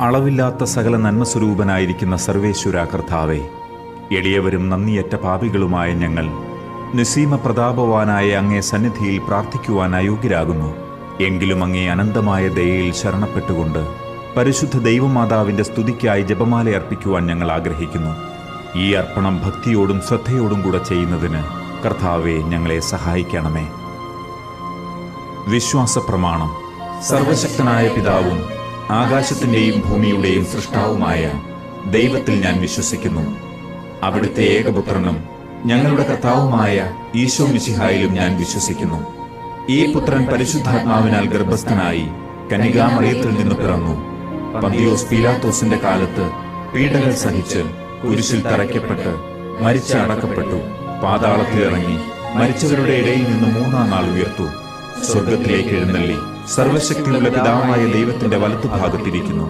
അളവില്ലാത്ത സകല നന്മസ്വരൂപനായിരിക്കുന്ന സർവേശ്വര കർത്താവേ, എളിയവരും നന്ദിയറ്റ പാപികളുമായ ഞങ്ങൾ നിസീമ പ്രതാപവാനായ അങ്ങേ സന്നിധിയിൽ പ്രാർത്ഥിക്കുവാൻ അയോഗ്യരാകുന്നു. എങ്കിലും അങ്ങേ അനന്തമായ ദയയിൽ ശരണപ്പെട്ടുകൊണ്ട് പരിശുദ്ധ ദൈവമാതാവിൻ്റെ സ്തുതിക്കായി ജപമാല അർപ്പിക്കുവാൻ ഞങ്ങൾ ആഗ്രഹിക്കുന്നു. ഈ അർപ്പണം ഭക്തിയോടും ശ്രദ്ധയോടും കൂടെ ചെയ്യുന്നതിന് കർത്താവെ ഞങ്ങളെ സഹായിക്കണമേ. വിശ്വാസ പ്രമാണം. സർവശക്തനായ പിതാവും ആകാശത്തിൻ്റെയും ഭൂമിയുടെയും സൃഷ്ടാവുമായ ദൈവത്തിൽ ഞാൻ വിശ്വസിക്കുന്നു. അവിടുത്തെ ഏകപുത്രനും ഞങ്ങളുടെ കർത്താവുമായ ഈശോ മിശിഹായിലും ഞാൻ വിശ്വസിക്കുന്നു. ഈ പുത്രൻ പരിശുദ്ധാത്മാവിനാൽ ഗർഭസ്ഥനായി കന്യകാമറിയത്തിൽ നിന്ന് പിറന്നു. പന്തിയോസ് പീലാത്തോസിന്റെ കാലത്ത് പീഡകൾ സഹിച്ച് കുരിശിൽ തറയ്ക്കപ്പെട്ട് മരിച്ച് അടക്കപ്പെട്ടു. പാതാളത്തിൽ ഇറങ്ങി മരിച്ചവരുടെ ഇടയിൽ നിന്ന് മൂന്നാം നാൾ ഉയർത്തു. സ്വർഗത്തിലേക്ക് എഴുന്നള്ളി സർവശക്തിയുള്ള പിതാവായ ദൈവത്തിന്റെ വലത്തുഭാഗത്തിരിക്കുന്നു.